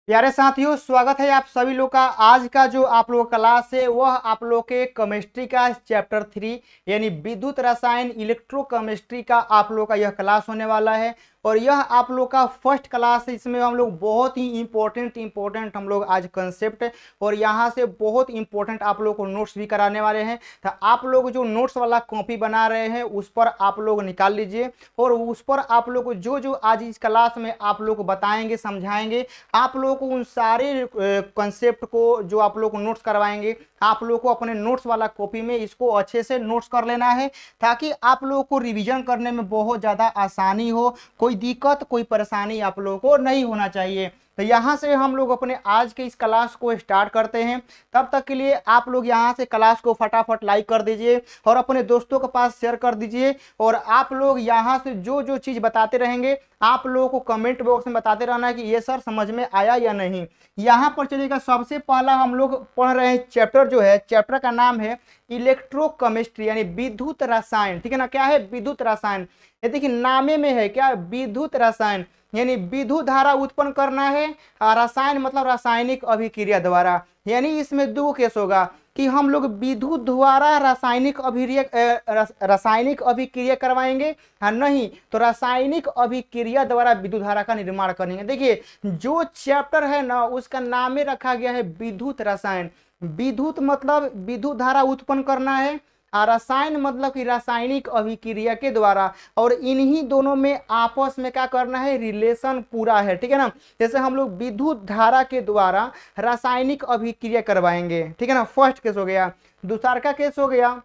प्यारे साथियों, स्वागत है आप सभी लोग का। आज का जो आप लोग क्लास है वह आप लोग के केमिस्ट्री का चैप्टर 3 यानी विद्युत रसायन इलेक्ट्रोकेमिस्ट्री का आप लोग का यह क्लास होने वाला है। और यह आप लोग का फर्स्ट क्लास है। इसमें हम लोग बहुत ही इंपॉर्टेंट हम लोग आज कंसेप्ट और यहाँ से बहुत इंपॉर्टेंट आप लोग को नोट्स भी कराने वाले हैं। तो आप लोग जो नोट्स वाला कॉपी बना रहे हैं उस पर आप लोग निकाल लीजिए और उस पर आप लोग जो जो आज इस क्लास में आप लोग को बताएंगे समझाएंगे, आप लोगों को उन सारे कंसेप्ट को जो आप लोग को नोट्स करवाएंगे, आप लोग को अपने नोट्स वाला कॉपी में इसको अच्छे से नोट्स कर लेना है ताकि आप लोगों को रिवीजन करने में बहुत ज़्यादा आसानी हो। कोई दिक्कत कोई परेशानी आप लोगों को नहीं होना चाहिए। तो यहाँ से हम लोग अपने आज के इस क्लास को स्टार्ट करते हैं। तब तक के लिए आप लोग यहाँ से क्लास को फटाफट लाइक कर दीजिए और अपने दोस्तों के पास शेयर कर दीजिए। और आप लोग यहाँ से जो जो चीज़ बताते रहेंगे आप लोगों को कमेंट बॉक्स में बताते रहना है कि ये सर समझ में आया या नहीं। यहाँ पर चलिएगा, सबसे पहला हम लोग पढ़ रहे हैं चैप्टर, जो है चैप्टर का नाम है इलेक्ट्रोकेमिस्ट्री यानी विद्युत रसायन। ठीक है ना, क्या है विद्युत रसायन। ये देखिए नामे में है क्या, विद्युत रसायन यानी विद्युत धारा उत्पन्न करना है। रसायन मतलब रासायनिक अभिक्रिया द्वारा। यानी इसमें दो केस होगा कि हम लोग विद्युत द्वारा रासायनिक अभिक्रिया करवाएंगे, हाँ नहीं तो रासायनिक अभिक्रिया द्वारा विद्युत धारा का निर्माण करेंगे। देखिए जो चैप्टर है ना उसका नाम ही रखा गया है विद्युत रसायन। विद्युत मतलब विद्युत धारा उत्पन्न करना है, रसायन मतलब कि रासायनिक अभिक्रिया के द्वारा, और इन्हीं दोनों में आपस में क्या करना है, रिलेशन पूरा है। ठीक है ना, जैसे हम लोग विद्युत धारा के द्वारा रासायनिक अभिक्रिया करवाएंगे। ठीक है ना, फर्स्ट केस हो गया। दूसरा का केस हो गया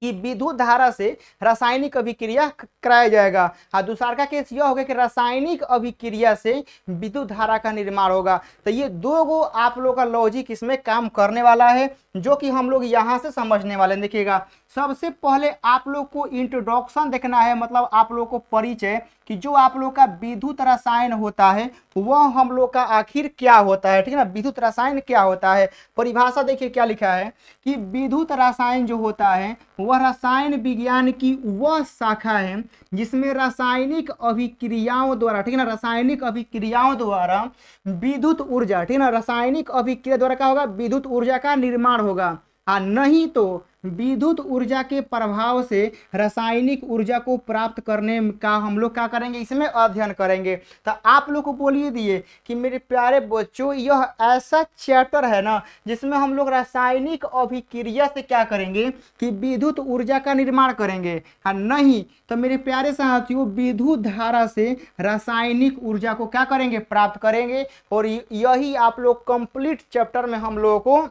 कि विद्युत धारा से रासायनिक अभिक्रिया कराया जाएगा। हाँ, दूसरा का केस यह होगा कि रासायनिक अभिक्रिया से विद्युत धारा का निर्माण होगा। तो ये दो गो आप लोग का लॉजिक इसमें काम करने वाला है जो कि हम लोग यहाँ से समझने वाले हैं। देखिएगा, सबसे पहले आप लोग को इंट्रोडक्शन देखना है, मतलब आप लोग को परिचय कि जो आप लोग का विद्युत रसायन होता है वह हम लोग का आखिर क्या होता है। ठीक है ना, विद्युत रसायन क्या होता है। परिभाषा देखिए क्या लिखा है कि विद्युत रसायन जो होता है वह रसायन विज्ञान की वह शाखा है जिसमें रासायनिक अभिक्रियाओं द्वारा, ठीक है ना, रासायनिक अभिक्रियाओं द्वारा विद्युत ऊर्जा, ठीक है ना, रासायनिक अभिक्रिया द्वारा क्या होगा, विद्युत ऊर्जा का निर्माण होगा। हाँ नहीं तो विद्युत ऊर्जा के प्रभाव से रासायनिक ऊर्जा को प्राप्त करने का हम लोग क्या करेंगे, इसमें अध्ययन करेंगे। तो आप लोग को बोलिए दिए कि मेरे प्यारे बच्चों यह ऐसा चैप्टर है ना जिसमें हम लोग रासायनिक अभिक्रिया से क्या करेंगे कि विद्युत ऊर्जा का निर्माण करेंगे। हाँ नहीं तो मेरे प्यारे साथियों विद्युत धारा से रासायनिक ऊर्जा को क्या करेंगे, प्राप्त करेंगे। और यही आप लोग कंप्लीट चैप्टर में हम लोगों को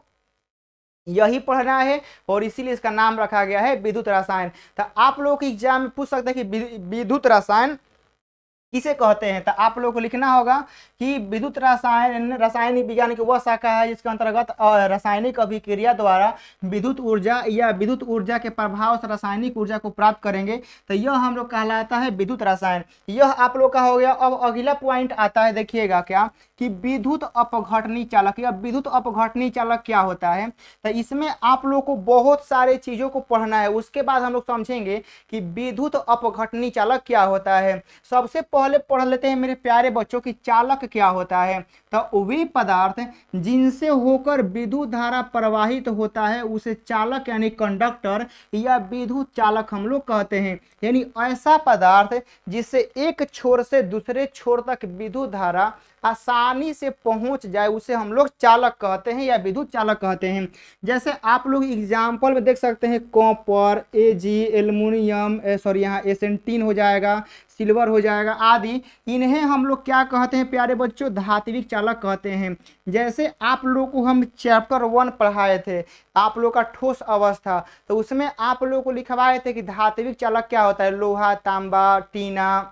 यही पढ़ना है और इसीलिए इसका नाम रखा गया है विद्युत रसायन। तो आप लोग के एग्जाम में पूछ सकते हैं कि विद्युत रसायन किसे कहते हैं। तो आप लोगों को लिखना होगा कि विद्युत रसायन रासायनिक विज्ञान की वह शाखा है जिसके अंतर्गत रासायनिक अभिक्रिया द्वारा विद्युत ऊर्जा या विद्युत ऊर्जा के प्रभाव से रासायनिक ऊर्जा को प्राप्त करेंगे। तो यह हम लोग कहलाता है विद्युत रसायन। यह आप लोग का हो गया। अब अगला पॉइंट आता है, देखिएगा क्या कि विद्युत अपघटनी चालक या विद्युत अपघटनी चालक क्या होता है। तो इसमें आप लोग को बहुत सारे चीजों को पढ़ना है, उसके बाद हम लोग समझेंगे कि विद्युत अपघटनी चालक क्या होता है। सबसे पहले पढ़ लेते हैं मेरे प्यारे बच्चों की चालक क्या होता है। तो वे पदार्थ जिनसे होकर विद्युत धारा प्रवाहित होता है उसे चालक यानी कंडक्टर या विद्युत चालक हम लोग कहते हैं। यानी ऐसा पदार्थ जिससे एक छोर से दूसरे छोर तक विद्युत धारा आसानी से पहुंच जाए उसे हम लोग चालक कहते हैं या विद्युत चालक कहते हैं। जैसे आप लोग एग्जाम्पल में देख सकते हैं कॉपर, एजी, एल्युमिनियम, सॉरी यहाँ एसेंटीन हो जाएगा, सिल्वर हो जाएगा आदि, इन्हें हम लोग क्या कहते हैं प्यारे बच्चों, धात्विक चालक कहते हैं। जैसे आप लोग को हम चैप्टर 1 पढ़ाए थे आप लोग का ठोस अवस्था, तो उसमें आप लोग को लिखवाए थे कि धात्विक चालक क्या होता है, लोहा, तांबा, टीना,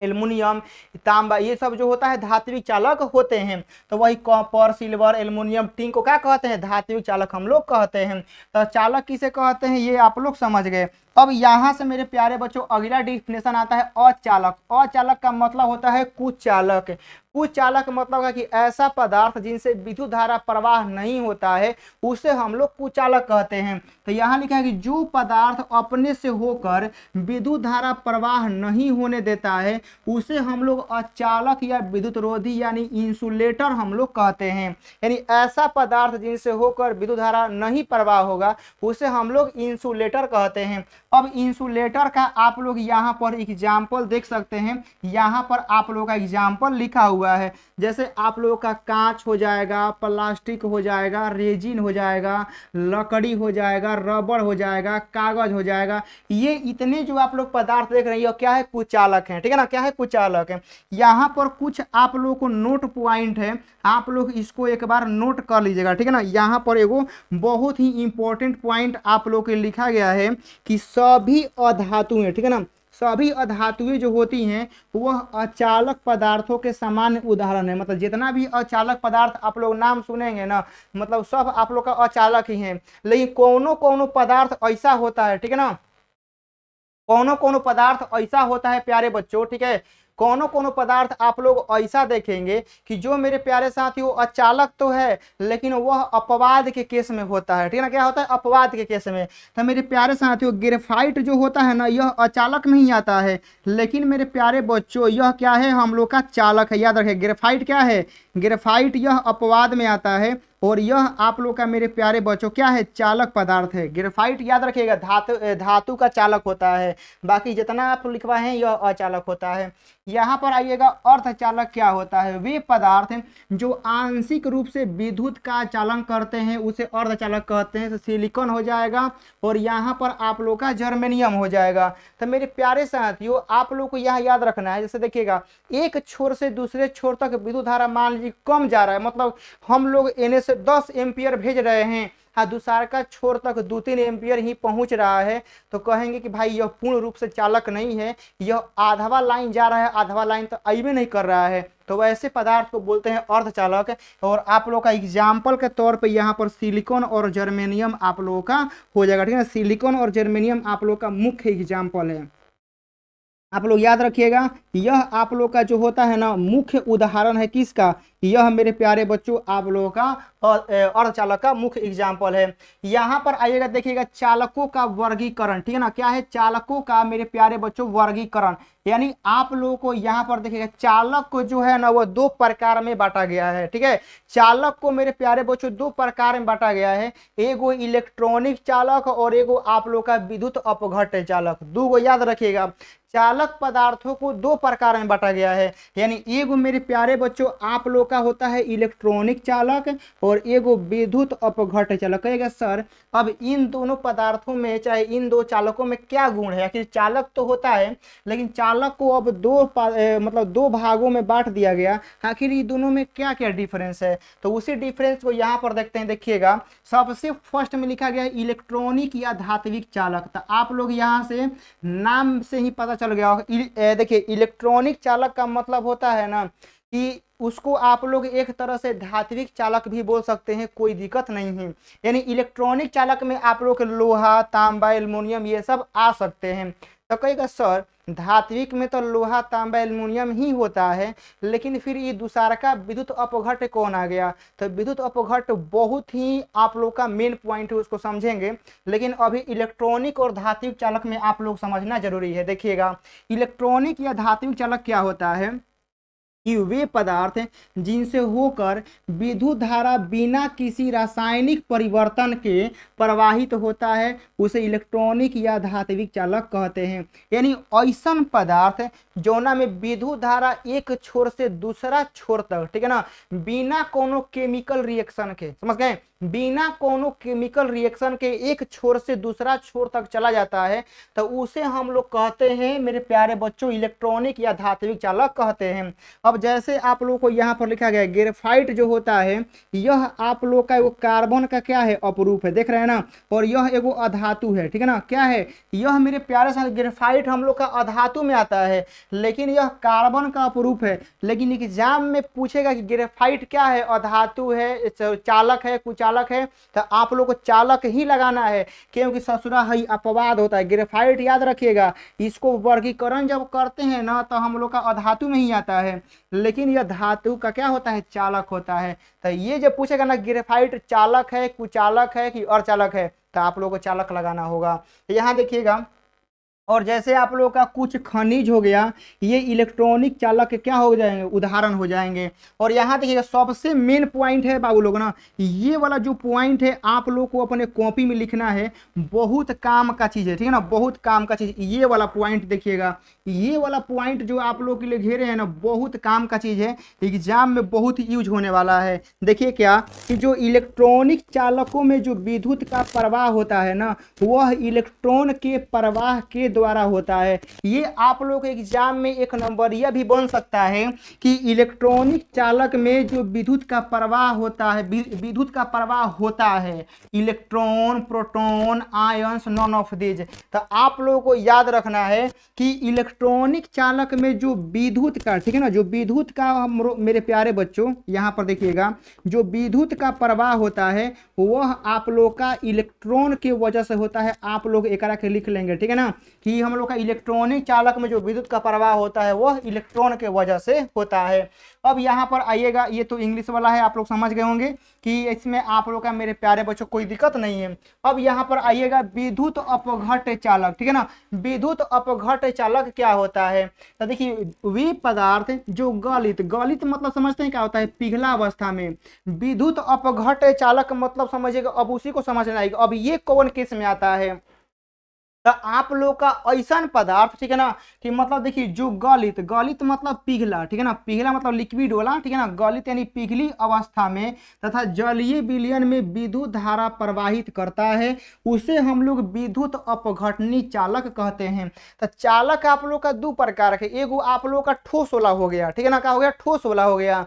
एल्युमिनियम, तांबा, ये सब जो होता है धात्विक चालक होते हैं। तो वही कॉपर, सिल्वर, एल्युमिनियम, टिन को क्या कहते हैं, धात्विक चालक हम लोग कहते हैं। तो चालक किसे कहते हैं ये आप लोग समझ गए। अब यहां से मेरे प्यारे बच्चों अगला डिफिनेशन आता है अचालक। अचालक का मतलब होता है कुचालक। कुचालक मतलब है कि ऐसा पदार्थ जिनसे विद्युत धारा प्रवाह नहीं होता है उसे हम लोग कुचालक कहते हैं। तो यहाँ लिखा है कि जो पदार्थ अपने से होकर विद्युत धारा प्रवाह नहीं होने देता है उसे हम लोग अचालक या विद्युत रोधी यानी इंसुलेटर हम लोग कहते हैं। यानी ऐसा पदार्थ जिनसे होकर विद्युत धारा नहीं प्रवाह होगा उसे हम लोग इंसुलेटर कहते हैं। अब इंसुलेटर का आप लोग यहाँ पर एग्जाम्पल देख सकते हैं, यहाँ पर आप लोगों का एग्जाम्पल लिखा हुआ है। जैसे आप लोगों का कांच हो जाएगा, प्लास्टिक हो जाएगा, रेजिन हो जाएगा, लकड़ी हो जाएगा, रबड़ हो जाएगा, कागज हो जाएगा, ये इतने जो आप लोग पदार्थ देख रहे हैं ये क्या है, कुचालक है। ठीक है ना, क्या है, कुचालक है। यहाँ पर कुछ आप लोगों को नोट पॉइंट है, आप लोग इसको एक बार नोट कर लीजिएगा। ठीक है ना, यहाँ पर एगो बहुत ही इंपॉर्टेंट पॉइंट आप लोग के लिखा गया है कि सभी अधातुएं, ठीक है ना, सभी अधातुएं जो होती हैं वह अचालक पदार्थों के सामान्य उदाहरण है। मतलब जितना भी अचालक पदार्थ आप लोग नाम सुनेंगे ना, मतलब सब आप लोग का अचालक ही है। लेकिन कोनो कोनो पदार्थ ऐसा होता है, ठीक है ना, कोनो कोनो पदार्थ ऐसा होता है प्यारे बच्चों, ठीक है, कोनो कोनो पदार्थ आप लोग ऐसा देखेंगे कि जो मेरे प्यारे साथियों अचालक तो है लेकिन वह अपवाद के केस में होता है। ठीक है ना, क्या होता है, अपवाद के केस में। तो मेरे प्यारे साथियों ग्रेफाइट जो होता है ना यह अचालक में ही आता है, लेकिन मेरे प्यारे बच्चों यह क्या है, हम लोग का चालक है। याद रखें ग्रेफाइट क्या है, ग्रेफाइट यह अपवाद में आता है और यह आप लोग का मेरे प्यारे बच्चों क्या है, चालक पदार्थ है। ग्रेफाइट याद रखिएगा धातु का चालक होता है, बाकी जितना आप लिखवाए हैं यह अचालक होता है। यहाँ पर आइएगा अर्धचालक क्या होता है, वे पदार्थ जो आंशिक रूप से विद्युत का चालन करते हैं उसे अर्धचालक कहते हैं। तो सिलिकॉन हो जाएगा और यहाँ पर आप लोग का जर्मेनियम हो जाएगा। तो मेरे प्यारे साथियों आप लोग को यहाँ याद रखना है, जैसे देखिएगा एक छोर से दूसरे छोर तक विद्युत धारा मान लीजिए कम जा रहा है, मतलब हम लोग एने से 10 एम्पियर भेज रहे हैं, हाँ दूसरा का छोर तक 2-3 एम्पियर ही पहुंच रहा है, तो कहेंगे कि भाई यह पूर्ण रूप से चालक नहीं है, यह आधवा लाइन जा रहा है, आधवा लाइन तो अभी नहीं कर रहा है, तो वैसे पदार्थ को बोलते हैं अर्धचालक। और आप लोग का एग्जाम्पल के तौर पे यहाँ पर सिलिकॉन और जर्मेनियम आप लोगों का हो जाएगा। ठीक है, सिलिकॉन और जर्मेनियम आप लोग का मुख्य एग्जाम्पल है। आप लोग याद रखिएगा यह आप लोग का जो होता है ना मुख्य उदाहरण है किसका, यह मेरे प्यारे बच्चों आप लोगों का अर्धचालक का मुख्य एग्जाम्पल है। यहाँ पर आइएगा देखिएगा चालकों का वर्गीकरण, ठीक है ना, क्या है, चालकों का मेरे प्यारे बच्चों वर्गीकरण। यानी आप लोगों को यहाँ पर देखिएगा चालक को जो है ना वो 2 प्रकार में बांटा गया है। ठीक है, चालक को मेरे प्यारे बच्चों 2 प्रकार में बांटा गया है, एगो इलेक्ट्रॉनिक चालक और एगो आप लोग का विद्युत अपघट्य चालक। 2 गो याद रखिएगा, चालक पदार्थों को 2 प्रकार में बांटा गया है। यानी एगो मेरे प्यारे बच्चों आप लोग का होता है इलेक्ट्रॉनिक चालक और एगो विद्युत अपघट्य चालक। कहेगा सर अब इन दोनों पदार्थों में चाहे इन 2 चालकों में क्या गुण है, आखिर चालक तो होता है लेकिन चालक को अब 2 भागों में बांट दिया गया, आखिर ये दोनों में क्या क्या डिफरेंस है। तो उसी डिफरेंस को यहाँ पर देखते हैं। देखिएगा सबसे फर्स्ट में लिखा गया है इलेक्ट्रॉनिक या धात्विक चालक। तो आप लोग यहाँ से नाम से ही पता चल गया होगा। देखिए इलेक्ट्रॉनिक चालक का मतलब होता है ना कि उसको आप लोग एक तरह से धात्विक चालक भी बोल सकते हैं, कोई दिक्कत नहीं है। यानी इलेक्ट्रॉनिक चालक में आप लोग लोहा, तांबा, एल्युमिनियम ये सब आ सकते हैं। तो कहेगा सर धात्विक में तो लोहा, तांबा, एल्युमिनियम ही होता है, लेकिन फिर ये दूसरा का विद्युत अपघट्य कौन आ गया। तो विद्युत अपघट्य बहुत ही आप लोग का मेन पॉइंट है, उसको समझेंगे, लेकिन अभी इलेक्ट्रॉनिक और धात्विक चालक में आप लोग समझना जरूरी है। देखिएगा इलेक्ट्रॉनिक या धात्विक चालक क्या होता है कि वे पदार्थ जिनसे होकर विद्युत धारा बिना किसी रासायनिक परिवर्तन के प्रवाहित होता है उसे इलेक्ट्रॉनिक या धात्विक चालक कहते हैं। यानी ऐसा पदार्थ जोना में विद्युत धारा एक छोर से दूसरा छोर तक, ठीक है ना, बिना कोनो केमिकल रिएक्शन के, समझ गए, बिना कोनो केमिकल रिएक्शन के एक छोर से दूसरा छोर तक चला जाता है, तो उसे हम लोग कहते हैं मेरे प्यारे बच्चों इलेक्ट्रॉनिक या धात्विक चालक कहते हैं। अब जैसे आप लोगों को यहाँ पर लिखा गया ग्रेफाइट जो होता है यह आप लोग का एगो कार्बन का क्या है, अपरूप है, देख रहे हैं ना, और यह एगो अधातु है। ठीक है ना, क्या है, यह मेरे प्यारे साथ ग्रेफाइट हम लोग का अधातु में आता है, लेकिन यह कार्बन का अपरूप है। लेकिन एग्जाम में पूछेगा कि ग्रेफाइट क्या है, अधातु है, चालक है, कुचालक है, तो आप लोग को चालक ही लगाना है, क्योंकि ससुरा ही अपवाद होता है। ग्रेफाइट याद रखिएगा इसको वर्गीकरण जब करते हैं ना तो हम लोग का अधातु में ही आता है, लेकिन यह धातु का क्या होता है, चालक होता है। तो ये जब पूछेगा ना ग्रेफाइट चालक है, कुचालक है कि अर्धचालक है, तो आप लोगों को चालक लगाना होगा। तो यहाँ देखिएगा, और जैसे आप लोगों का कुछ खनिज हो गया, ये इलेक्ट्रॉनिक चालक के क्या हो जाएंगे, उदाहरण हो जाएंगे। और यहाँ देखिएगा सबसे मेन पॉइंट है बाबू लोग ना, ये वाला जो पॉइंट है आप लोग को अपने कॉपी में लिखना है, बहुत काम का चीज़ है, ठीक है ना, बहुत काम का चीज़। ये वाला पॉइंट देखिएगा, ये वाला पॉइंट जो आप लोग के लिए घेरे हैं ना, बहुत काम का चीज़ है, एग्जाम में बहुत यूज होने वाला है। देखिए क्या कि जो इलेक्ट्रॉनिक चालकों में जो विद्युत का प्रवाह होता है ना, वह इलेक्ट्रॉन के प्रवाह के द्वारा होता है। ये आप लोग के एग्जाम में एक नंबरिया भी बन सकता है कि इलेक्ट्रॉनिक चालक में जो विद्युत का प्रवाह होता है, विद्युत का प्रवाह होता है, electron, proton, ions, none of this. तो आप लोगों को याद रखना है कि इलेक्ट्रॉनिक चालक में जो विद्युत का, ठीक है ना, जो विद्युत का, मेरे प्यारे बच्चों यहाँ पर देखिएगा, जो विद्युत का प्रवाह होता है वह आप लोग का इलेक्ट्रॉन के वजह से होता है। आप लोग एक के लिख लेंगे, ठीक है ना, कि हम लोग का इलेक्ट्रॉनिक चालक में जो विद्युत का प्रवाह होता है वह इलेक्ट्रॉन के वजह से होता है। अब यहाँ पर आइएगा, ये तो इंग्लिश वाला है, आप लोग समझ गए होंगे कि इसमें आप लोग का, मेरे प्यारे बच्चों, कोई दिक्कत नहीं है। अब यहाँ पर आइएगा विद्युत अपघट्य चालक, ठीक है ना, विद्युत अपघट्य चालक क्या होता है। तो देखिए वे पदार्थ जो गलित, गलित मतलब समझते हैं क्या होता है, पिघला अवस्था में। विद्युत अपघट्य चालक मतलब समझिएगा, अब उसी को समझना आएगा। अब ये कौन केस में आता है, तो आप लोग का ऐसा पदार्थ, ठीक है ना, कि मतलब देखिए जो गलित, गलित मतलब पिघला, ठीक है ना, पिघला मतलब लिक्विड वाला, ठीक है ना, गलित यानी पिघली अवस्था में तथा जलीय विलयन में विद्युत धारा प्रवाहित करता है, उसे हम लोग विद्युत अपघटनी चालक कहते हैं। तो चालक आप लोग का दो प्रकार के, एगो आप लोग का ठोस वाला हो गया, ठीक है ना, क्या हो गया, ठोस वाला हो गया,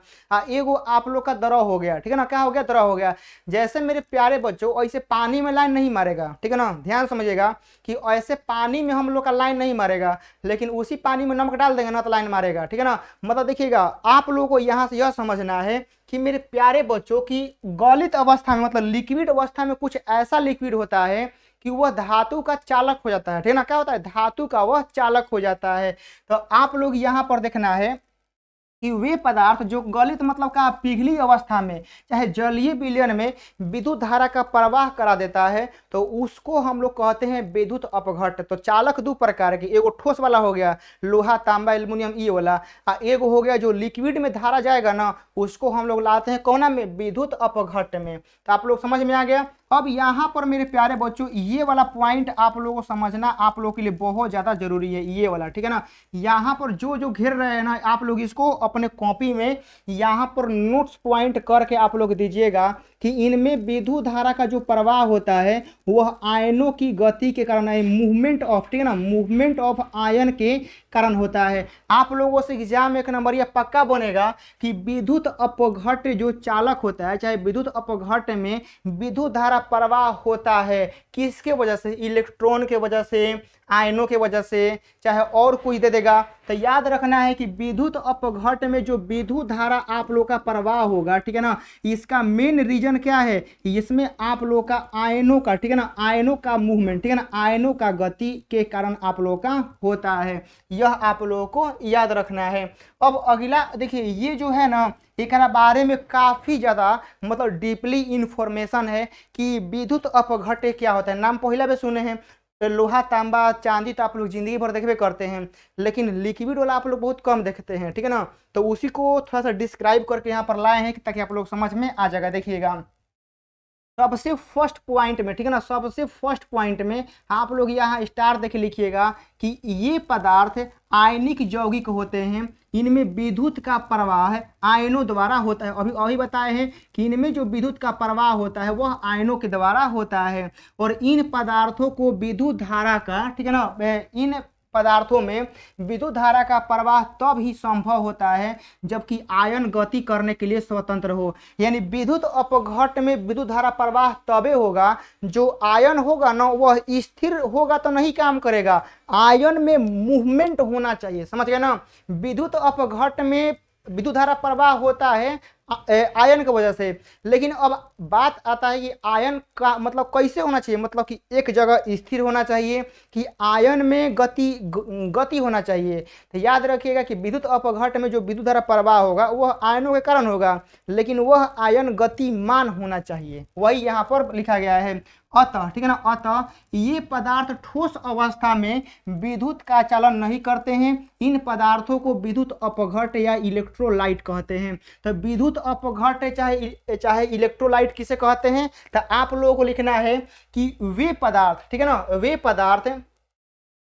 एगो आप लोग का द्रव हो गया, ठीक है ना, क्या हो गया, द्रव हो गया। जैसे मेरे प्यारे बच्चों ऐसे पानी में लाइन नहीं मारेगा, ठीक है ना, ध्यान समझिएगा कि ऐसे पानी में हम लोग का लाइन नहीं मारेगा, लेकिन उसी पानी में नमक डाल देंगे ना तो लाइन मारेगा, ठीक है ना। मतलब देखिएगा आप लोगों को यहाँ से यह समझना है कि मेरे प्यारे बच्चों की गलित अवस्था में, मतलब लिक्विड अवस्था में कुछ ऐसा लिक्विड होता है कि वह धातु का चालक हो जाता है, ठीक है ना, क्या होता है, धातु का वह चालक हो जाता है। तो आप लोग यहाँ पर देखना है कि वे पदार्थ जो गलित मतलब का पिघली अवस्था में चाहे जलीय विलयन में विद्युत धारा का प्रवाह करा देता है, तो उसको हम लोग कहते हैं विद्युत अपघट्य। तो चालक दो प्रकार के, एगो ठोस वाला हो गया, लोहा, तांबा, एल्युमिनियम, ये वाला, एगो हो गया जो लिक्विड में धारा जाएगा ना, उसको हम लोग लाते हैं कौना में, विद्युत अपघट्य में। तो आप लोग समझ में आ गया। अब यहाँ पर मेरे प्यारे बच्चों ये वाला पॉइंट आप लोगों को समझना आप लोगों के लिए बहुत ज़्यादा जरूरी है, ये वाला, ठीक है ना। यहाँ पर जो जो घेर रहे हैं ना, आप लोग इसको अपने कॉपी में यहाँ पर नोट्स पॉइंट करके आप लोग दीजिएगा कि इनमें विद्युत धारा का जो प्रवाह होता है वह आयनों की गति के कारण है, मूवमेंट ऑफ, ठीक है ना, मूवमेंट ऑफ आयन के कारण होता है। आप लोगों से एग्जाम में एक नंबर यह पक्का बनेगा कि विद्युत अपघट्य जो चालक होता है, चाहे विद्युत अपघट्य में विद्युत धारा प्रवाह होता है, किसके वजह से, इलेक्ट्रॉन के वजह से, आयनों के वजह से, चाहे और कोई दे देगा। तो याद रखना है कि विद्युत अपघट्य में जो विद्युत धारा आप लोग का प्रवाह होगा, ठीक है ना, इसका मेन रीजन क्या है, इसमें आप लोग का आयनों का, ठीक है ना, आयनों का मूवमेंट, ठीक है ना, आयनों का गति के कारण आप लोग का होता है। यह आप लोगों को याद रखना है। अब अगला देखिए, ये जो है ना, एक बारे में काफ़ी ज़्यादा मतलब डीपली इंफॉर्मेशन है कि विद्युत अपघट्य क्या होता है। नाम पहला भी सुने हैं, तो लोहा, तांबा, चांदी तो आप लोग जिंदगी भर देखबे करते हैं, लेकिन लिक्विड वाला आप लोग बहुत कम देखते हैं, ठीक है ना। तो उसी को थोड़ा सा डिस्क्राइब करके यहाँ पर लाए हैं ताकि आप लोग समझ में आ जाएगा। देखिएगा सबसे फर्स्ट पॉइंट में, ठीक है ना, सबसे फर्स्ट पॉइंट में आप लोग यहाँ स्टार देख लिखिएगा कि ये पदार्थ आयनिक यौगिक होते हैं, इनमें विद्युत का प्रवाह आयनों द्वारा होता है। अभी बताए हैं कि इनमें जो विद्युत का प्रवाह होता है वह आयनों के द्वारा होता है, और इन पदार्थों को विद्युत धारा का, ठीक है ना, इन पदार्थों में विद्युत धारा का प्रवाह तब ही संभव होता है जबकि आयन गति करने के लिए स्वतंत्र हो। यानी विद्युत अपघट्य में विद्युत धारा प्रवाह तबे होगा जो आयन होगा ना वह स्थिर होगा तो नहीं काम करेगा, आयन में मूवमेंट होना चाहिए, समझ गए ना। विद्युत अपघट्य में विद्युत धारा प्रवाह होता है, आयन की वजह से। लेकिन अब बात आता है कि आयन का मतलब कैसे होना चाहिए, मतलब कि एक जगह स्थिर होना चाहिए कि आयन में गति होना चाहिए। तो याद रखिएगा कि विद्युत अपघट्ट में जो विद्युत धारा प्रवाह होगा वह आयनों के कारण होगा, लेकिन वह आयन गतिमान होना चाहिए, वही यहाँ पर लिखा गया है। अतः ठीक है ना, अतः ये पदार्थ ठोस अवस्था में विद्युत का चालन नहीं करते हैं। इन पदार्थों को विद्युत अपघट्ट या इलेक्ट्रोलाइट कहते हैं। तो विद्युत अपघट्ट चाहे इलेक्ट्रोलाइट किसे कहते हैं, तो आप लोगों को लिखना है कि वे पदार्थ, ठीक है ना, वे पदार्थ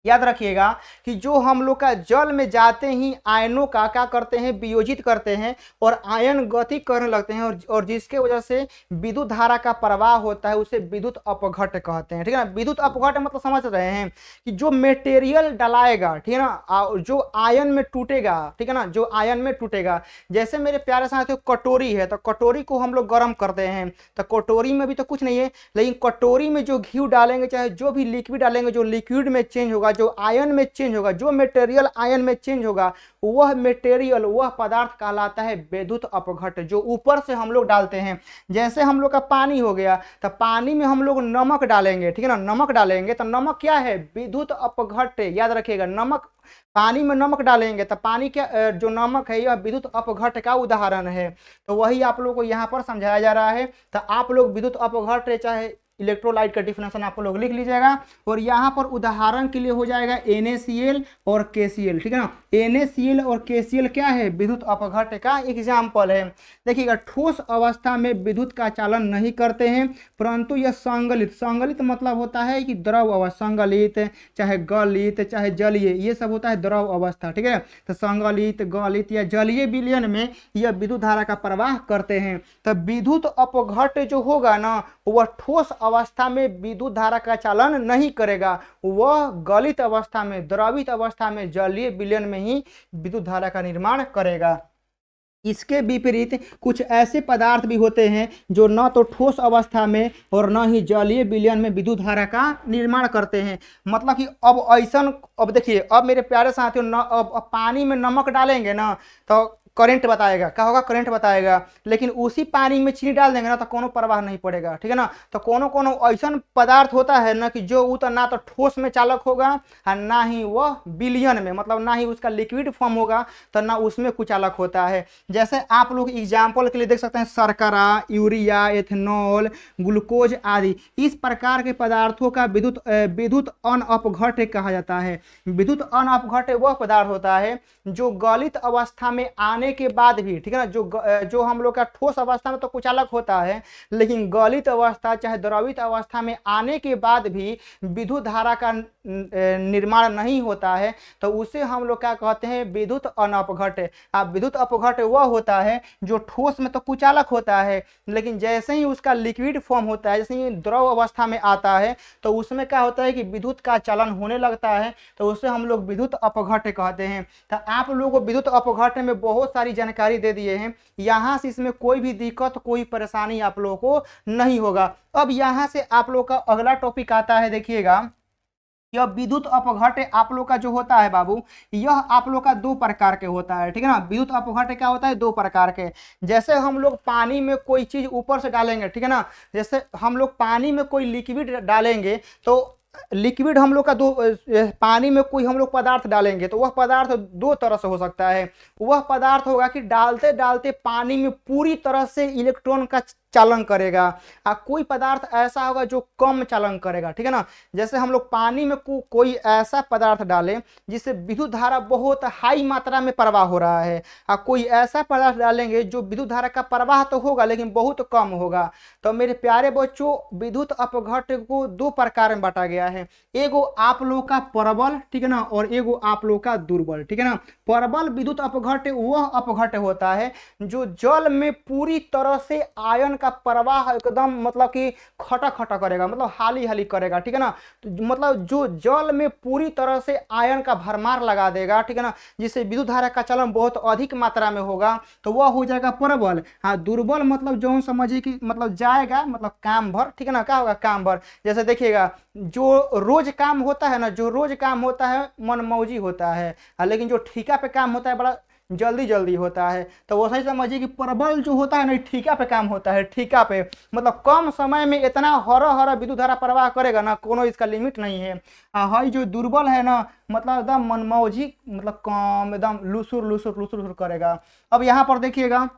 याद रखिएगा कि जो हम लोग का जल में जाते ही आयनों का क्या करते हैं, वियोजित करते हैं और आयन गति करने लगते हैं, और जिसके वजह से विद्युत धारा का प्रवाह होता है उसे विद्युत अपघट्ट कहते हैं। ठीक है ना, विद्युत अपघट्ट मतलब समझ रहे हैं कि जो मेटेरियल डलाएगा, ठीक है ना, जो आयन में टूटेगा, ठीक है ना, जो आयन में टूटेगा। जैसे मेरे प्यारे साथियों कटोरी है, तो कटोरी को हम लोग गर्म करते हैं, तो कटोरी में भी तो कुछ नहीं है, लेकिन कटोरी में जो घी डालेंगे, चाहे जो भी लिक्विड डालेंगे, जो लिक्विड में चेंज होगा, जो आयन में चेंज होगा, जो मटेरियल आयन में चेंज होगा, वह मटेरियल, वह पदार्थ कहलाता है विद्युत अपघट्ट, जो ऊपर से हम लोग डालते हैं। जैसे हम लोग का पानी हो गया, तो पानी में हम लोग नमक डालेंगे, ठीक है ना, नमक डालेंगे, तो नमक क्या है, विद्युत अपघट्ट। याद रखिएगा, नमक, पानी में नमक डालेंगे तो पानी क्या, जो नमक है यह विद्युत अपघट्ट का उदाहरण है। तो वही आप लोगों को यहाँ पर समझाया जा रहा है। तो आप लोग विद्युत अपघट्ट चाहे इलेक्ट्रोलाइट का डिफिनेशन आप लोग लिख लीजिएगा, और यहाँ पर उदाहरण के लिए हो जाएगा NaCl और KCl, ठीक है ना। NaCl और KCl क्या है, विद्युत अपघट्ट का एग्जाम्पल है। देखिएगा, ठोस अवस्था में विद्युत का चालन नहीं करते हैं, परंतु यह संगलित, संगलित मतलब होता है कि द्रव अवस्था, संगलित चाहे गलित चाहे जलीय, ये सब होता है द्रव अवस्था, ठीक है। तो संगलित, गलित या जलीय विलयन में यह विद्युत धारा का प्रवाह करते हैं। तो विद्युत अपघट्ट जो होगा ना, वह ठोस अवस्था में विद्युत धारा का चालन नहीं करेगा, वह गलित अवस्था में, द्रवित अवस्था में, जलीय विलयन में ही विद्युत धारा का निर्माण करेगा। इसके विपरीत कुछ ऐसे पदार्थ भी होते हैं जो न तो ठोस अवस्था में और न ही जलीय विलयन में विद्युत धारा का निर्माण करते हैं। मतलब कि अब ऐसा, अब देखिए, अब मेरे प्यारे साथियों, अब पानी में नमक डालेंगे ना तो करंट बताएगा, क्या होगा, करंट बताएगा। लेकिन उसी पानी में चीनी डाल देंगे ना तो कोनो प्रवाह नहीं पड़ेगा, ठीक है ना। तो कोनो कोनो ऐसा पदार्थ होता है ना कि जो उतना ना तो ठोस में चालक होगा और ना ही वह विलयन में, मतलब ना ही उसका लिक्विड फॉर्म होगा, तो ना उसमें कुचालक होता है। जैसे आप लोग एग्जाम्पल के लिए देख सकते हैं शर्करा, यूरिया, एथेनॉल, ग्लूकोज आदि, इस प्रकार के पदार्थों का विद्युत अनअपघट्ट कहा जाता है। विद्युत अनअपघट्ट वह पदार्थ होता है जो गलित अवस्था में आने के बाद भी, ठीक है ना, जो हम लोग का ठोस अवस्था में तो कुचालक होता है, लेकिन गलित अवस्था चाहे द्रवित अवस्था में आने के बाद भी विद्युत धारा का निर्माण नहीं होता है, तो उसे हम लोग क्या कहते हैं, विद्युत अनअपघट्ट। अब विद्युत अपघट्ट वह होता है जो ठोस में तो कुचालक होता है, लेकिन जैसे ही उसका लिक्विड फॉर्म होता है, जैसे ही द्रव अवस्था में आता है, तो उसमें क्या होता है कि विद्युत का चलन होने लगता है, तो उसे हम लोग विद्युत अपघट्ट कहते हैं। तो आप लोगों को विद्युत अपघट्ट में बहुत सारी जानकारी दे दिए हैं, यहाँ से इसमें कोई भी दिक्कत, कोई परेशानी आप लोगों को नहीं होगा। अब यहाँ से आप लोग का अगला टॉपिक आता है, देखिएगा, यह विद्युत अपघट्ट आप लोग का जो होता है बाबू, यह आप लोग का दो प्रकार के होता है, ठीक है ना। विद्युत अपघट्ट क्या होता है, दो प्रकार के। जैसे हम लोग पानी में कोई चीज ऊपर से डालेंगे, ठीक है ना, जैसे हम लोग पानी में कोई लिक्विड डालेंगे, तो लिक्विड हम लोग का दो, पानी में कोई हम लोग पदार्थ डालेंगे तो वह पदार्थ दो तरह से हो सकता है। वह पदार्थ होगा कि डालते डालते पानी में पूरी तरह से इलेक्ट्रॉन का चालन करेगा, और कोई पदार्थ ऐसा होगा जो कम चालन करेगा, ठीक है ना। जैसे हम लोग पानी में कोई ऐसा पदार्थ डालें जिससे विद्युत धारा बहुत हाई मात्रा में प्रवाह हो रहा है, और कोई ऐसा पदार्थ डालेंगे जो विद्युत धारा का प्रवाह तो होगा लेकिन बहुत कम होगा। तो मेरे प्यारे बच्चों, विद्युत अपघट्ट को दो प्रकार में बांटा गया है, एगो आप लोग का प्रबल, ठीक है ना, और एगो आप लोग का दुर्बल, ठीक है ना। प्रबल विद्युत अपघट्ट वह अपघट्ट होता है जो जल में पूरी तरह से आयन का प्रवाह एकदम, मतलब कि खटा खटा करेगा, मतलब हाली हाली करेगा, ठीक है ना। तो मतलब जो जल में पूरी तरह से आयन का भरमार लगा देगा, ठीक है ना, जिससे विद्युत धारा का चलन बहुत अधिक मात्रा में होगा, तो वह हो जाएगा प्रबल। हाँ, दुर्बल मतलब जो समझिए कि मतलब जाएगा, मतलब काम भर, ठीक है ना, क्या होगा, काम भर। जैसे देखिएगा, जो रोज काम होता है ना, जो रोज काम होता है मनमौजी होता है, लेकिन जो ठेका पे काम होता है बड़ा जल्दी जल्दी होता है। तो वैसे ही समझिए कि परबल जो होता है ना ठीका पे काम होता है, ठीका पे, मतलब कम समय में इतना हरा हरा विद्युत धारा प्रवाह करेगा ना, कोनो इसका लिमिट नहीं है। हाई जो दुर्बल है ना, मतलब एकदम मनमौजी, मतलब कम एकदम लुसुर लुसुर लुसुर लुसुर करेगा। अब यहाँ पर देखिएगा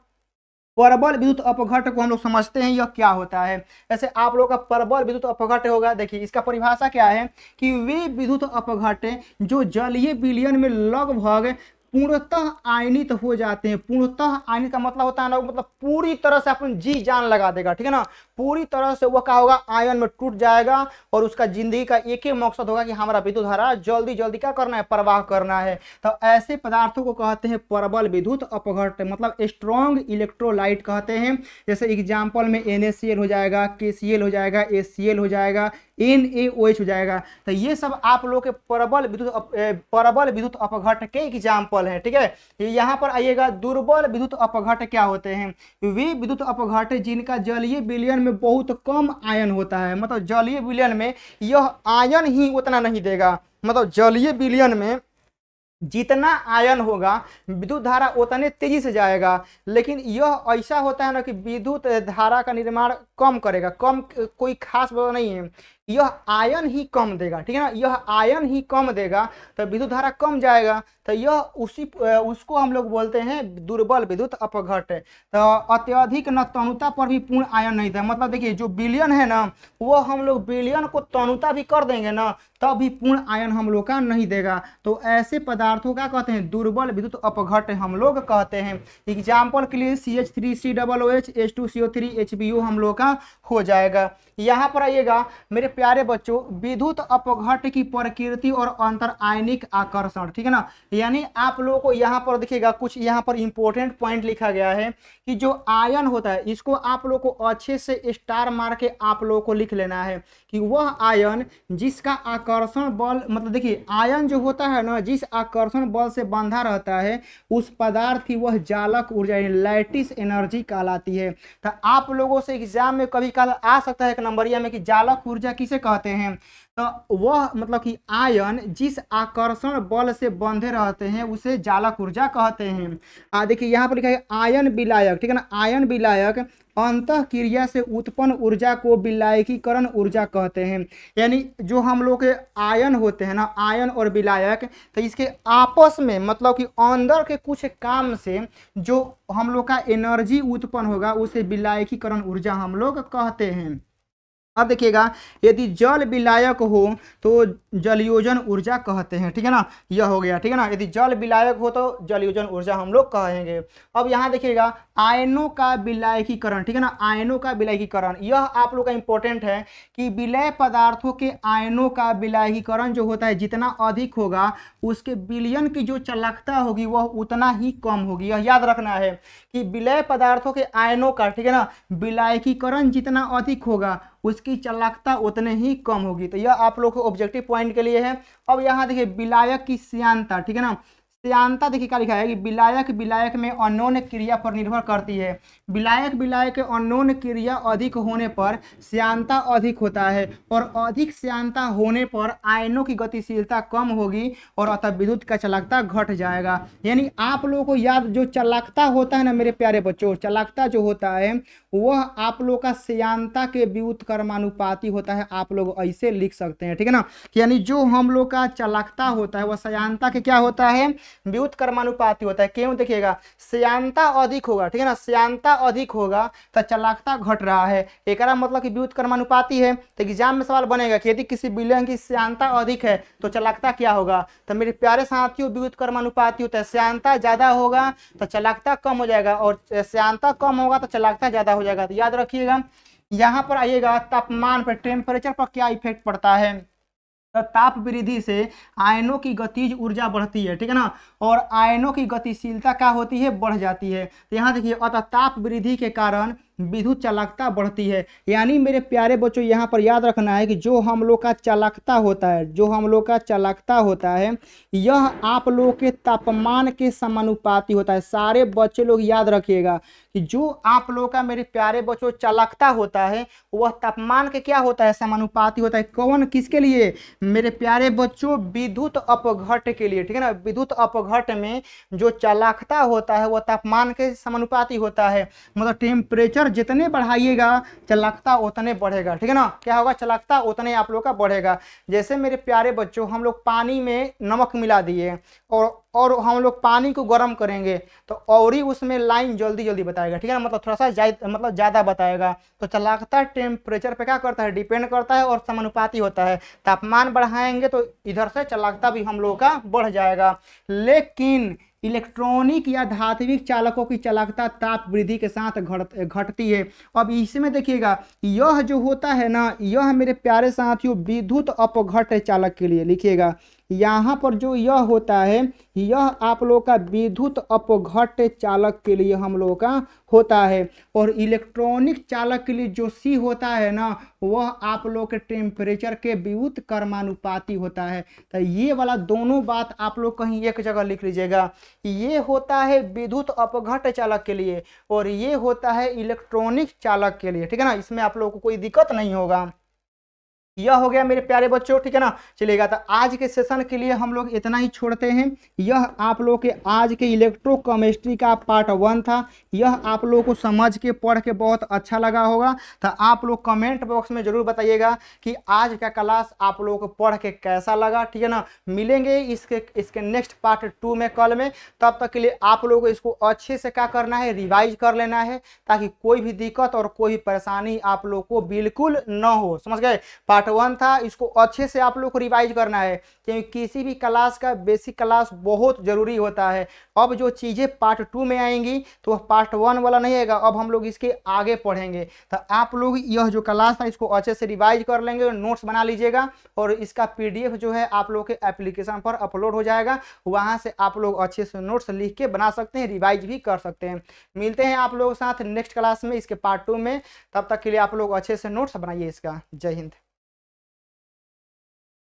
परबल विद्युत अपघट्ट को हम लोग समझते हैं यह क्या होता है। जैसे आप लोग का परबल विद्युत अपघट्ट होगा, देखिए इसका परिभाषा क्या है कि वे विद्युत अपघट्ट जो जलीय विलयन में लगभग पूर्णतः आयनित हो जाते हैं। पूर्णतः आयनित का मतलब होता है ना, मतलब पूरी तरह से अपन जी जान लगा देगा, ठीक है ना, पूरी तरह से वह क्या होगा, आयन में टूट जाएगा और उसका जिंदगी का एक ही मकसद होगा कि हमारा विद्युत धारा जल्दी जल्दी क्या करना है, प्रवाह करना है। तो ऐसे पदार्थों को कहते हैं परबल विद्युत अपघट्ट, मतलब स्ट्रॉन्ग इलेक्ट्रोलाइट कहते हैं। जैसे एग्जाम्पल में NaCl हो जाएगा, KCl हो जाएगा, HCl हो जाएगा, NaOH हो जाएगा। तो ये सब आप लोग के परबल विद्युत अपघट्ट के एग्जाम्पल हैं, ठीक है। यहाँ पर आइएगा, दुर्बल विद्युत अपघट्ट क्या होते हैं। वे विद्युत अपघट्ट जिनका जलीय विलयन में बहुत कम आयन होता है, मतलब जलीय विलयन में यह आयन ही उतना नहीं देगा, मतलब जलीय विलयन में जितना आयन होगा विद्युत धारा उतने तेजी से जाएगा। लेकिन यह ऐसा होता है ना कि विद्युत धारा का निर्माण कम करेगा, कम कोई खास बात नहीं है, यह आयन ही कम देगा, ठीक है ना, यह आयन ही कम देगा तो विद्युत धारा कम जाएगा। तो यह उसको हम लोग बोलते हैं दुर्बल विद्युत अपघट्ट। तो अत्यधिक न तनुता पर भी पूर्ण आयन नहीं था, मतलब देखिए जो विलयन है ना, वो हम लोग विलयन को तनुता भी कर देंगे ना, तब भी पूर्ण आयन हम लोग का नहीं देगा। तो ऐसे पदार्थों का कहते हैं दुर्बल विद्युत अपघट्ट हम लोग कहते हैं। एग्जाम्पल के लिए CH3COOH H2CO3 HBO हम लोग का हो जाएगा। यहाँ पर आइएगा मेरे प्यारे बच्चों, विद्युत अपघट्ट की प्रकृति और अंतर आयनिक आकर्षण, ठीक है ना। यानी आप लोगों को यहाँ पर देखिएगा कुछ यहाँ पर इंपॉर्टेंट पॉइंट लिखा गया है कि जो आयन होता है इसको आप लोग को अच्छे से स्टार मार के आप लोगों को लिख लेना है कि वह आयन जिसका आकर्षण बल, मतलब देखिए आयन जो होता है ना, जिस आकर्षण बल से बंधा रहता है उस पदार्थ की वह जालक ऊर्जा लैटिस एनर्जी कहलाती है। तो आप लोगों से एग्जाम में कभी कल आ सकता है एक नंबरिया में कि जालक ऊर्जा किसे कहते हैं। तो वह मतलब कि आयन जिस आकर्षण बल से बंधे रहते हैं उसे जालक ऊर्जा कहते हैं। देखिए यहाँ पर लिखा है आयन विलायक, ठीक है ना, आयन विलायक अंतः क्रिया से उत्पन्न ऊर्जा को विलायकीकरण ऊर्जा कहते हैं। यानी जो हम लोग के आयन होते हैं ना, आयन और विलायक, तो इसके आपस में मतलब कि अंदर के कुछ काम से जो हम लोग का एनर्जी उत्पन्न होगा उसे विलायकीकरण ऊर्जा हम लोग कहते हैं। अब देखिएगा यदि जल विलायक हो तो जलयोजन ऊर्जा कहते हैं, ठीक है ना, यह हो गया, ठीक है ना। यदि जल विलायक हो तो जलयोजन ऊर्जा हम लोग कहेंगे। अब यहाँ देखिएगा आयनों का विलायकीकरण, ठीक है ना, आयनों का विलायकीकरण, यह आप लोग का इंपॉर्टेंट है कि विलय पदार्थों के आयनों का विलायकीकरण जो होता है जितना अधिक होगा उसके विलयन की जो चालकता होगी वह उतना ही कम होगी। यह याद रखना है कि विलय पदार्थों के आयनों का, ठीक है ना, विलायकीकरण जितना अधिक होगा उसकी चालकता उतने ही कम होगी। तो यह आप लोग को ऑब्जेक्टिव पॉइंट के लिए है। अब यहाँ देखिए विलायक की श्यानता, ठीक है ना, श्यानता देखिए क्या लिखा है कि विलायक में अनोन क्रिया पर निर्भर करती है। विलायक के अनोन क्रिया अधिक होने पर श्यानता अधिक होता है और अधिक श्यानता होने पर आयनों की गतिशीलता कम होगी और अतः विद्युत का चालकता घट जाएगा। यानी आप लोगों को याद, जो चालकता होता है ना मेरे प्यारे बच्चों, चालकता जो होता है वह आप लोग का श्यानता के व्युत्क्रमानुपाती होता है। आप लोग ऐसे लिख सकते हैं, ठीक है ना, यानी जो हम लोग का चालकता होता है वह श्यानता के क्या होता है, व्युत्क्रमानुपाती होता है। क्यों, देखिएगा श्यानता अधिक होगा, ठीक है ना, श्यानता अधिक होगा तो चालकता घट रहा है, एक मतलब कि व्युत्क्रमानुपाती है। तो एग्जाम में सवाल बनेगा कि यदि किसी विलयन की श्यानता अधिक है तो चालकता क्या होगा। तो मेरे प्यारे साथियों व्युत्क्रमानुपाती होता है, श्यानता ज्यादा होगा तो चालकता कम हो जाएगा और श्यानता कम होगा तो चालकता ज्यादा हो जाएगा। तो याद रखिएगा। यहाँ पर आइएगा तापमान पर, टेम्परेचर पर क्या इफेक्ट पड़ता है। तो ताप वृद्धि से आयनों की गतिज ऊर्जा बढ़ती है, ठीक है ना, और आयनों की गतिशीलता क्या होती है, बढ़ जाती है। तो यहाँ देखिए अतः ताप वृद्धि के कारण विद्युत चालकता बढ़ती है। यानी मेरे प्यारे बच्चों यहाँ पर याद रखना है कि जो हम लोग का चालकता होता है, जो हम लोग का चालकता होता है, यह आप लोग के तापमान के समानुपाती होता है। सारे बच्चे लोग याद रखिएगा कि जो आप लोग का मेरे प्यारे बच्चों चालकता होता है वह तापमान के क्या होता है, समानुपाती होता है। कौन, किसके लिए मेरे प्यारे बच्चों, विद्युत अपघट्ट के लिए, ठीक है ना। विद्युत अपघट्ट में जो चालकता होता है वह तापमान के समानुपाती होता है। मतलब टेम्परेचर जितने बढ़ाइएगा चालकता उतने बढ़ेगा, ठीक है ना। क्या होगा, चालकता उतने आप लोग का बढ़ेगा। जैसे मेरे प्यारे बच्चों हम लोग पानी में नमक मिला दिए और हम लोग पानी को गर्म करेंगे तो और ही उसमें लाइन जल्दी जल्दी बताएगा, ठीक है ना। मतलब थोड़ा सा ज़्यादा बताएगा। तो चालकता टेम्परेचर पे क्या करता है, डिपेंड करता है और समानुपाती होता है। तापमान बढ़ाएंगे तो इधर से चालकता भी हम लोग का बढ़ जाएगा। लेकिन इलेक्ट्रॉनिक या धात्विक चालकों की चालकता ताप वृद्धि के साथ घटती है। अब इसमें देखिएगा, यह जो होता है ना, यह मेरे प्यारे साथियों विद्युत अपघट्ट चालक के लिए लिखिएगा। यहाँ पर जो यह होता है, यह आप लोग का विद्युत अपघट्ट चालक के लिए हम लोग का होता है। और इलेक्ट्रॉनिक चालक के लिए जो सी होता है ना, वह आप लोग के टेम्परेचर के व्युत कर्मानुपाती होता है। तो ये वाला दोनों बात आप लोग कहीं एक जगह लिख लीजिएगा। ये होता है विद्युत अपघट्ट चालक के लिए और ये होता है इलेक्ट्रॉनिक चालक के लिए, ठीक है ना। इसमें आप लोग को कोई दिक्कत नहीं होगा। यह हो गया मेरे प्यारे बच्चों, ठीक है ना। चलिएगा, तो आज के सेशन के लिए हम लोग इतना ही छोड़ते हैं। यह आप लोग के आज के इलेक्ट्रोकेमिस्ट्री का पार्ट 1 था। यह आप लोगों को समझ के पढ़ के बहुत अच्छा लगा होगा। तो आप लोग कमेंट बॉक्स में जरूर बताइएगा कि आज का क्लास आप लोगों को पढ़ के कैसा लगा, ठीक है ना। मिलेंगे इसके नेक्स्ट पार्ट 2 में कल में। तब तक के लिए आप लोगों को इसको अच्छे से क्या करना है, रिवाइज कर लेना है, ताकि कोई भी दिक्कत और कोई भी परेशानी आप लोग को बिल्कुल न हो। समझ गए। पार्ट 1 था, इसको अच्छे से आप लोग को रिवाइज करना है, क्योंकि किसी भी क्लास का बेसिक क्लास बहुत जरूरी होता है। अब जो चीजें पार्ट 2 में आएंगी तो वह पार्ट 1 वाला नहीं आएगा, अब हम लोग इसके आगे पढ़ेंगे। तो आप लोग यह जो क्लास था इसको अच्छे से रिवाइज कर लेंगे, नोट्स बना लीजिएगा और इसका PDF जो है आप लोग के एप्लीकेशन पर अपलोड हो जाएगा। वहां से आप लोग अच्छे से नोट्स लिख के बना सकते हैं, रिवाइज भी कर सकते हैं। मिलते हैं आप लोगों के साथ नेक्स्ट क्लास में इसके पार्ट 2 में। तब तक के लिए आप लोग अच्छे से नोट्स बनाइए इसका। जय हिंद।